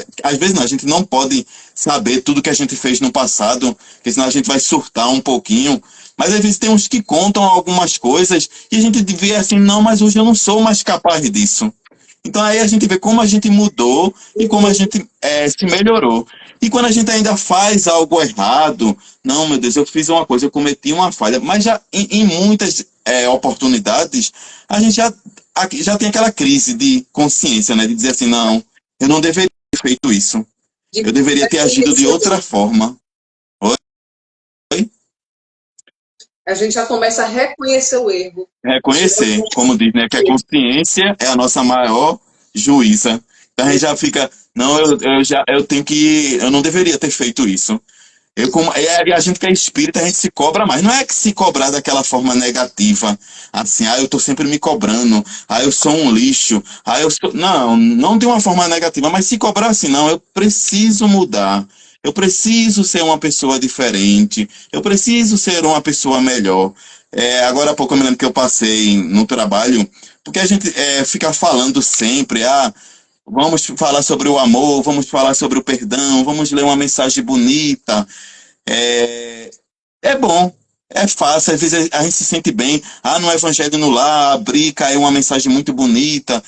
não, a gente não pode saber tudo que a gente fez no passado, porque senão a gente vai surtar um pouquinho. Mas às vezes tem uns que contam algumas coisas e a gente vê assim, não, mas hoje eu não sou mais capaz disso. Então aí a gente vê como a gente mudou e como a gente se melhorou. E quando a gente ainda faz algo errado, não, meu Deus, eu fiz uma coisa, eu cometi uma falha, mas já em muitas oportunidades, a gente já tem aquela crise de consciência, né? De dizer assim, não, eu não deveria ter feito isso. Eu deveria ter agido de outra forma. Oi? a gente já começa a reconhecer o erro. Reconhecer, como diz, né? Que a consciência é a nossa maior juíza. Então a gente já fica, não, eu não deveria ter feito isso. E a gente que é espírita, a gente se cobra mais. Não é que se cobrar daquela forma negativa, assim, eu tô sempre me cobrando, eu sou um lixo, eu sou. Não, não de uma forma negativa, mas se cobrar assim, não, eu preciso mudar, eu preciso ser uma pessoa diferente, eu preciso ser uma pessoa melhor. Agora há pouco eu me lembro que eu passei no trabalho, porque a gente fica falando sempre, vamos falar sobre o amor, vamos falar sobre o perdão, vamos ler uma mensagem bonita. É, é bom, é fácil, às vezes a gente se sente bem. No Evangelho no Lar, abrir, caiu uma mensagem muito bonita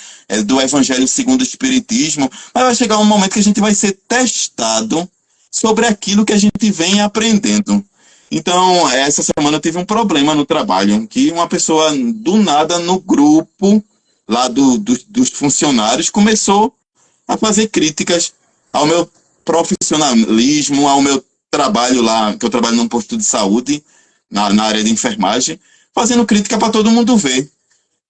do Evangelho segundo o Espiritismo, mas vai chegar um momento que a gente vai ser testado sobre aquilo que a gente vem aprendendo. Então, essa semana eu tive um problema no trabalho, que uma pessoa, do nada, no grupo lá dos funcionários, começou a fazer críticas ao meu profissionalismo, ao meu trabalho lá, que eu trabalho num posto de saúde, na área de enfermagem, fazendo crítica para todo mundo ver.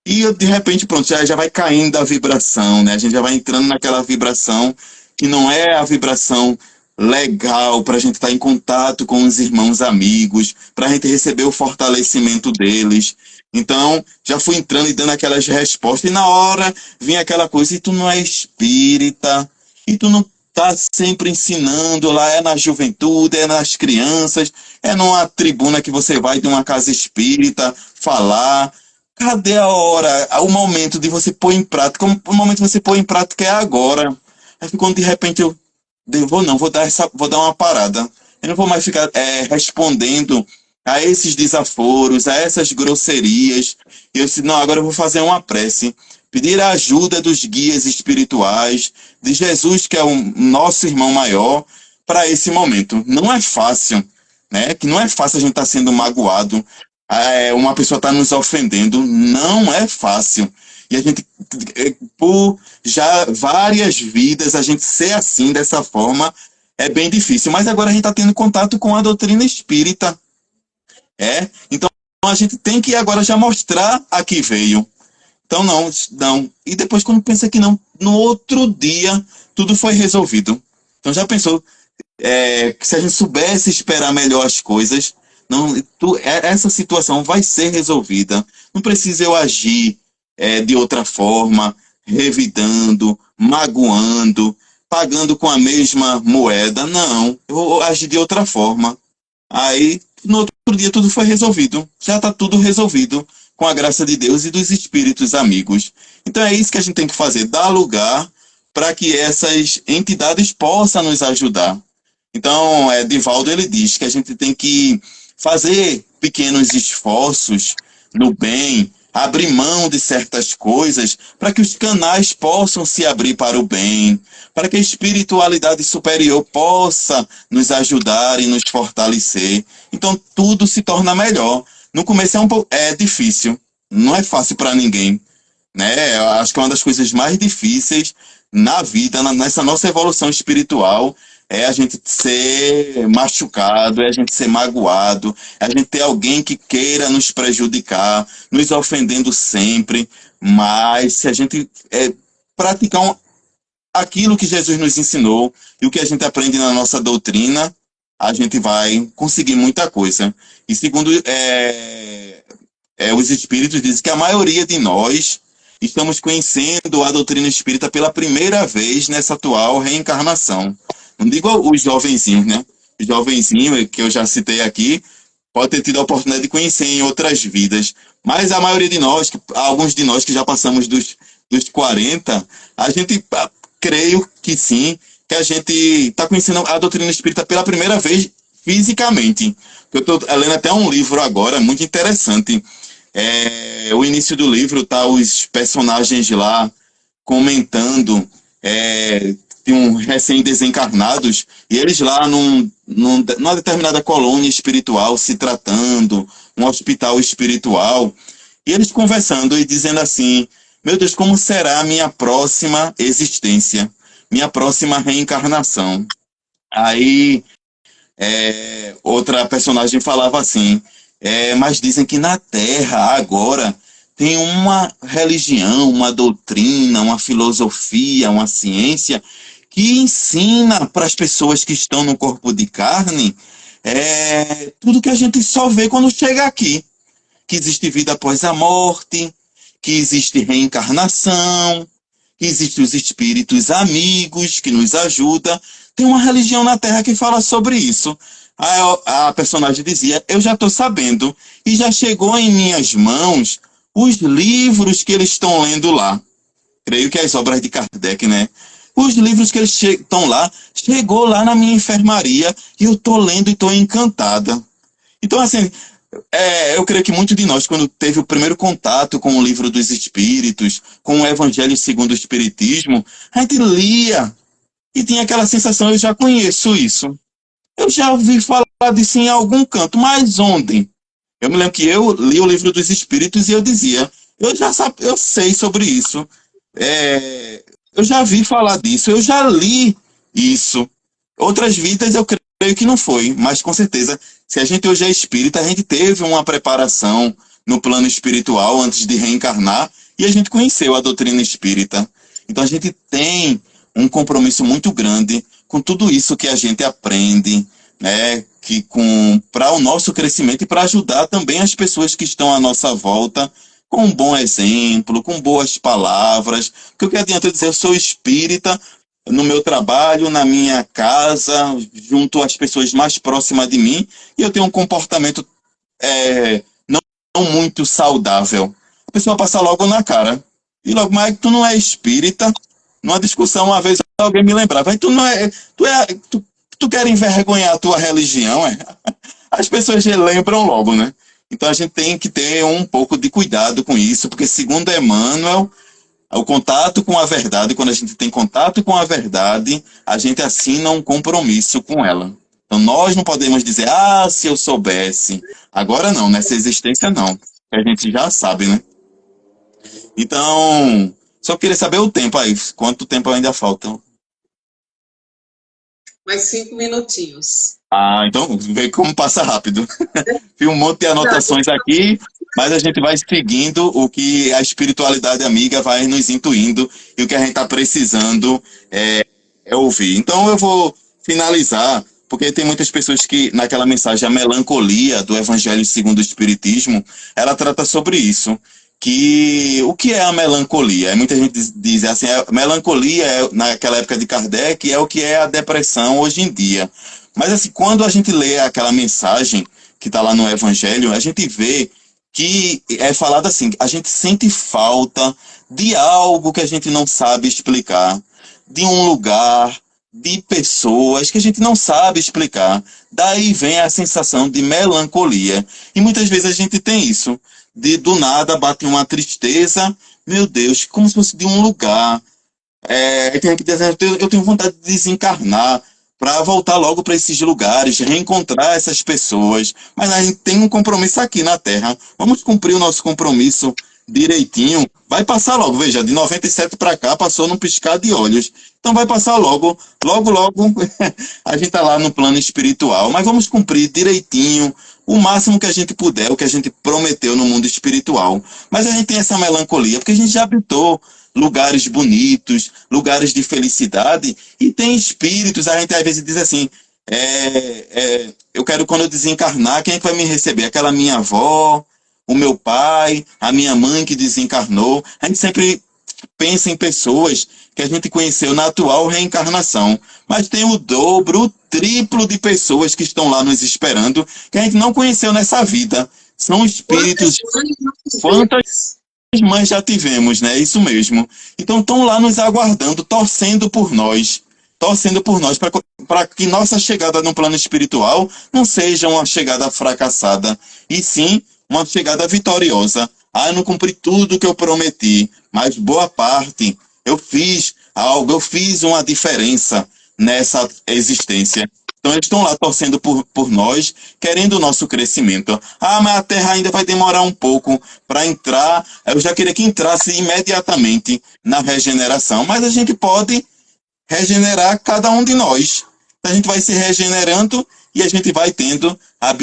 E de repente, pronto, já vai caindo a vibração, né? A gente já vai entrando naquela vibração que não é a vibração legal para a gente estar em contato com os irmãos amigos, para a gente receber o fortalecimento deles. Então, já fui entrando e dando aquelas respostas, e na hora vinha aquela coisa, e tu não é espírita, e tu não tá sempre ensinando lá, é na juventude, é nas crianças, é numa tribuna que você vai de uma casa espírita falar. Cadê a hora, o momento de você pôr em prática? O momento de você pôr em prática é agora. Aí quando de repente vou dar uma parada. Eu não vou mais ficar respondendo a esses desaforos, a essas grosserias. E eu disse, não, agora eu vou fazer uma prece. Pedir a ajuda dos guias espirituais, de Jesus, que é o nosso irmão maior, para esse momento. Não é fácil, né? Que não é fácil a gente estar sendo magoado, uma pessoa está nos ofendendo, não é fácil. E a gente, por já várias vidas, a gente ser assim, dessa forma, é bem difícil. Mas agora a gente está tendo contato com a doutrina espírita. Então a gente tem que agora já mostrar a que veio. Então não. E depois quando pensa que não, no outro dia, tudo foi resolvido. Então já pensou, que se a gente soubesse esperar melhor as coisas, essa situação vai ser resolvida. Não precisa eu agir de outra forma, revidando, magoando, pagando com a mesma moeda. Não, eu vou agir de outra forma. Aí, no outro dia, tudo foi resolvido. Já está tudo resolvido com a graça de Deus e dos espíritos amigos. Então é isso que a gente tem que fazer, dar lugar para que essas entidades possam nos ajudar. Então, Divaldo, ele diz que a gente tem que fazer pequenos esforços no bem, abrir mão de certas coisas, para que os canais possam se abrir para o bem, para que a espiritualidade superior possa nos ajudar e nos fortalecer. Então, tudo se torna melhor. No começo é difícil, não é fácil para ninguém, né? Eu acho que é uma das coisas mais difíceis na vida, nessa nossa evolução espiritual, é a gente ser machucado, é a gente ser magoado, é a gente ter alguém que queira nos prejudicar, nos ofendendo sempre. Mas se a gente praticar aquilo que Jesus nos ensinou e o que a gente aprende na nossa doutrina, a gente vai conseguir muita coisa. E segundo os espíritos, dizem que a maioria de nós estamos conhecendo a doutrina espírita pela primeira vez nessa atual reencarnação. Não digo os jovenzinhos, né? Os jovenzinhos, que eu já citei aqui, pode ter tido a oportunidade de conhecer em outras vidas. Mas a maioria de nós, alguns de nós que já passamos dos 40, a gente, creio que sim, que a gente está conhecendo a doutrina espírita pela primeira vez fisicamente. Eu estou lendo até um livro agora, muito interessante. O início do livro tá os personagens lá comentando de um recém-desencarnados, e eles lá numa determinada colônia espiritual se tratando, um hospital espiritual, e eles conversando e dizendo assim, meu Deus, como será a minha próxima existência, minha próxima reencarnação? Aí outra personagem falava assim, mas dizem que na Terra agora tem uma religião, uma doutrina, uma filosofia, uma ciência que ensina para as pessoas que estão no corpo de carne tudo que a gente só vê quando chega aqui. Que existe vida após a morte, que existe reencarnação, que existem os espíritos amigos que nos ajudam. Tem uma religião na Terra que fala sobre isso. A personagem dizia, eu já estou sabendo, e já chegou em minhas mãos os livros que eles estão lendo lá. Creio que as obras de Kardec, né? Os livros que eles estão lá, chegou lá na minha enfermaria, e eu estou lendo e estou encantada. Então, assim, eu creio que muitos de nós, quando teve o primeiro contato com o livro dos Espíritos, com o Evangelho segundo o Espiritismo, a gente lia e tinha aquela sensação, eu já conheço isso. Eu já ouvi falar disso em algum canto, mas onde? Eu me lembro que eu li o livro dos Espíritos e eu dizia, eu sei sobre isso, eu já vi falar disso, eu já li isso. Outras vidas eu creio que não foi, mas com certeza, se a gente hoje é espírita, a gente teve uma preparação no plano espiritual antes de reencarnar e a gente conheceu a doutrina espírita. Então a gente tem um compromisso muito grande com tudo isso que a gente aprende, né, que para o nosso crescimento e para ajudar também as pessoas que estão à nossa volta com um bom exemplo, com boas palavras. Porque o que adianta eu dizer, eu sou espírita no meu trabalho, na minha casa, junto às pessoas mais próximas de mim, e eu tenho um comportamento não muito saudável. A pessoa passa logo na cara. E logo, mas tu não é espírita? Numa discussão, uma vez alguém me lembrava, tu não é. Tu quer envergonhar a tua religião, é? As pessoas já lembram logo, né? Então a gente tem que ter um pouco de cuidado com isso, porque segundo Emmanuel, o contato com a verdade, quando a gente tem contato com a verdade, a gente assina um compromisso com ela. Então nós não podemos dizer, se eu soubesse. Agora não, nessa existência não. A gente já sabe, né? Então, só queria saber o tempo aí, quanto tempo ainda falta. Mais 5 minutinhos. Então vê como passa rápido. Tem um monte de anotações aqui, mas a gente vai seguindo o que a espiritualidade amiga vai nos intuindo e o que a gente está precisando é ouvir. Então eu vou finalizar, porque tem muitas pessoas que, naquela mensagem, a melancolia do Evangelho segundo o Espiritismo, ela trata sobre isso. Que o que é a melancolia? Muita gente diz assim, a melancolia, naquela época de Kardec, é o que é a depressão hoje em dia. Mas assim, quando a gente lê aquela mensagem que está lá no Evangelho, a gente vê que é falado assim, a gente sente falta de algo que a gente não sabe explicar, de um lugar, de pessoas que a gente não sabe explicar. Daí vem a sensação de melancolia. E muitas vezes a gente tem isso. Do nada bate uma tristeza, meu Deus, como se fosse de um lugar. Eu tenho vontade de desencarnar para voltar logo para esses lugares, reencontrar essas pessoas. Mas a gente tem um compromisso aqui na Terra. Vamos cumprir o nosso compromisso direitinho. Vai passar logo, veja, de 97 para cá passou num piscar de olhos. Então vai passar logo, logo a gente está lá no plano espiritual. Mas vamos cumprir direitinho o máximo que a gente puder, o que a gente prometeu no mundo espiritual. Mas a gente tem essa melancolia, porque a gente já habitou lugares bonitos, lugares de felicidade, e tem espíritos, a gente às vezes diz assim, eu quero quando eu desencarnar, quem é que vai me receber? Aquela minha avó, o meu pai, a minha mãe que desencarnou. A gente sempre pensa em pessoas que a gente conheceu na atual reencarnação, mas tem o dobro, o triplo de pessoas que estão lá nos esperando, que a gente não conheceu nessa vida. São espíritos... Quantas mães já tivemos, né? Isso mesmo. Então estão lá nos aguardando, torcendo por nós, para que nossa chegada no plano espiritual não seja uma chegada fracassada, e sim uma chegada vitoriosa. Eu não cumpri tudo que eu prometi, mas boa parte eu fiz algo, eu fiz uma diferença nessa existência. Então eles estão lá torcendo por nós, querendo o nosso crescimento. Mas a Terra ainda vai demorar um pouco para entrar. Eu já queria que entrasse imediatamente na regeneração, mas a gente pode regenerar cada um de nós. Então a gente vai se regenerando e a gente vai tendo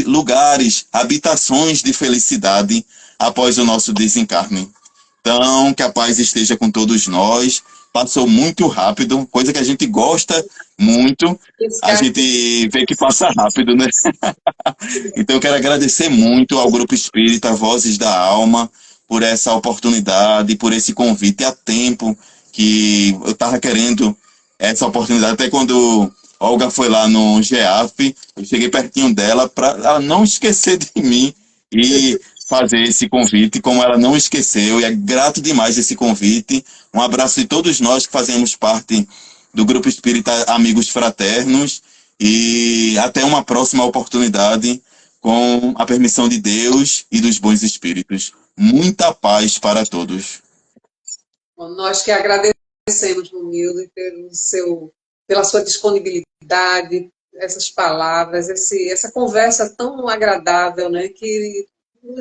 lugares, habitações de felicidade após o nosso desencarne. Então, que a paz esteja com todos nós. Passou muito rápido, coisa que a gente gosta muito. A gente vê que passa rápido, né? Então, eu quero agradecer muito ao Grupo Espírita Vozes da Alma por essa oportunidade, por esse convite a tempo, que eu estava querendo essa oportunidade. Até quando Olga foi lá no GEAF, eu cheguei pertinho dela para ela não esquecer de mim e fazer esse convite, como ela não esqueceu, e é grato demais esse convite. Um abraço de todos nós que fazemos parte do Grupo Espírita Amigos Fraternos, e até uma próxima oportunidade, com a permissão de Deus e dos bons espíritos. Muita paz para todos. Bom, nós que agradecemos, Romildo, pela sua disponibilidade, essas palavras, essa conversa tão agradável, né, que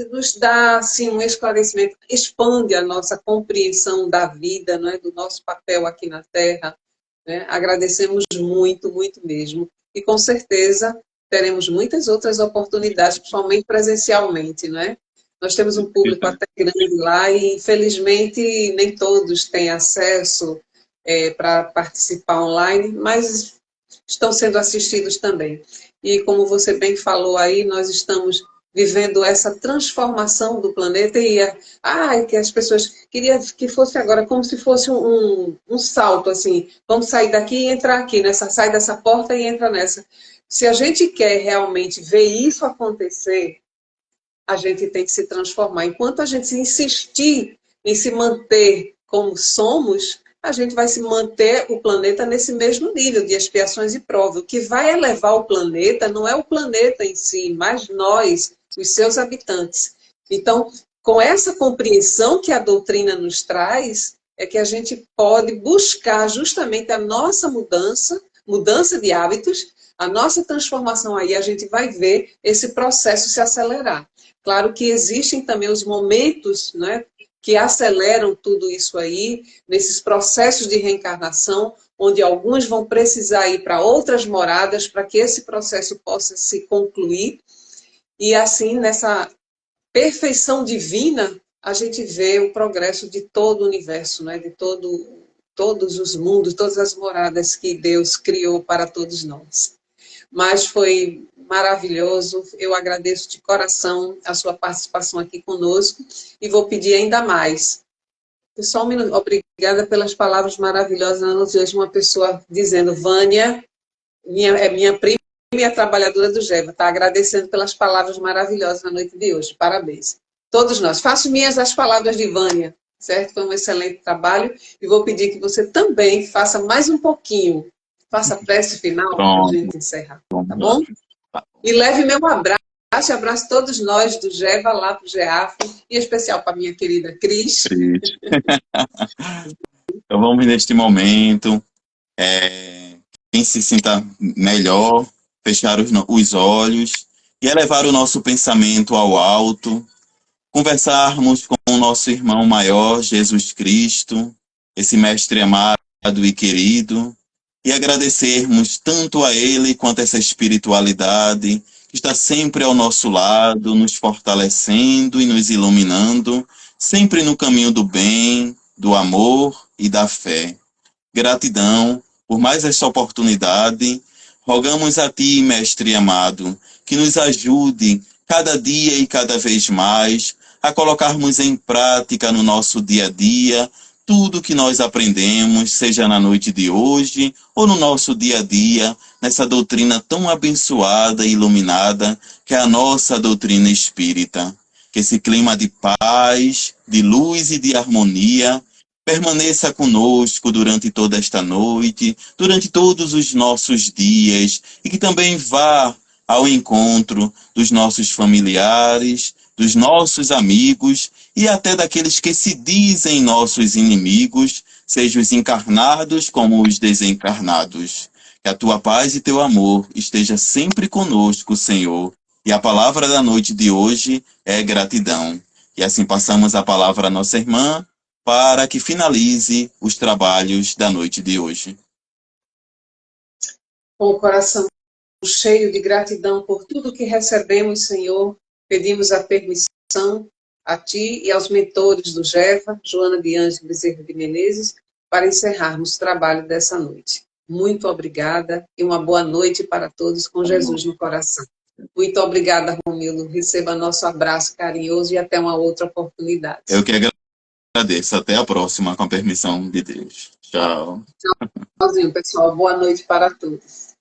nos dá assim, um esclarecimento, expande a nossa compreensão da vida, né, do nosso papel aqui na Terra. Né? Agradecemos muito, muito mesmo. E com certeza teremos muitas outras oportunidades, principalmente presencialmente. Né? Nós temos um público até grande lá e, infelizmente, nem todos têm acesso para participar online, mas estão sendo assistidos também. E como você bem falou aí, nós estamos vivendo essa transformação do planeta e que as pessoas queriam que fosse agora como se fosse um salto, assim, vamos sair daqui e entrar aqui, sai dessa porta e entra nessa. Se a gente quer realmente ver isso acontecer, a gente tem que se transformar. Enquanto a gente insistir em se manter como somos, a gente vai se manter o planeta nesse mesmo nível de expiações e provas. O que vai elevar o planeta não é o planeta em si, mas nós, os seus habitantes. Então, com essa compreensão que a doutrina nos traz, é que a gente pode buscar justamente a nossa mudança de hábitos, a nossa transformação aí, a gente vai ver esse processo se acelerar. Claro que existem também os momentos, né, que aceleram tudo isso aí, nesses processos de reencarnação, onde alguns vão precisar ir para outras moradas para que esse processo possa se concluir. E assim, nessa perfeição divina, a gente vê o progresso de todo o universo, né, de todos os mundos, todas as moradas que Deus criou para todos nós. Mas foi maravilhoso, eu agradeço de coração a sua participação aqui conosco e vou pedir ainda mais. Só um minuto, obrigada pelas palavras maravilhosas. Nos vejo uma pessoa dizendo, Vânia, minha prima e a trabalhadora do Geva, está agradecendo pelas palavras maravilhosas na noite de hoje. Parabéns. Todos nós. Faço minhas as palavras de Vânia, certo? Foi um excelente trabalho e vou pedir que você também faça mais um pouquinho. Faça a prece final para a gente encerrar, tá bom? E leve meu abraço todos nós do Geva lá para o GEAF, e em especial para minha querida Cris. Então vamos neste momento, quem se sinta melhor, fechar os olhos e elevar o nosso pensamento ao alto, conversarmos com o nosso irmão maior, Jesus Cristo, esse mestre amado e querido, e agradecermos tanto a Ele quanto a essa espiritualidade que está sempre ao nosso lado, nos fortalecendo e nos iluminando, sempre no caminho do bem, do amor e da fé. Gratidão por mais esta oportunidade. Rogamos a Ti, Mestre amado, que nos ajude cada dia e cada vez mais a colocarmos em prática no nosso dia a dia tudo que nós aprendemos, seja na noite de hoje ou no nosso dia a dia, nessa doutrina tão abençoada e iluminada que é a nossa doutrina espírita. Que esse clima de paz, de luz e de harmonia permaneça conosco durante toda esta noite, durante todos os nossos dias, e que também vá ao encontro dos nossos familiares, dos nossos amigos e até daqueles que se dizem nossos inimigos, sejam os encarnados como os desencarnados. Que a tua paz e teu amor esteja sempre conosco, Senhor. E a palavra da noite de hoje é gratidão. E assim passamos a palavra à nossa irmã, para que finalize os trabalhos da noite de hoje. Com o coração cheio de gratidão por tudo que recebemos, Senhor, pedimos a permissão a Ti e aos mentores do GEVA, Joana de Ângelo Bezerra de Menezes, para encerrarmos o trabalho dessa noite. Muito obrigada e uma boa noite para todos com Jesus no coração. Muito obrigada, Romildo. Receba nosso abraço carinhoso e até uma outra oportunidade. Eu que agradeço. Até a próxima, com a permissão de Deus. Tchau. Tchauzinho, pessoal. Boa noite para todos.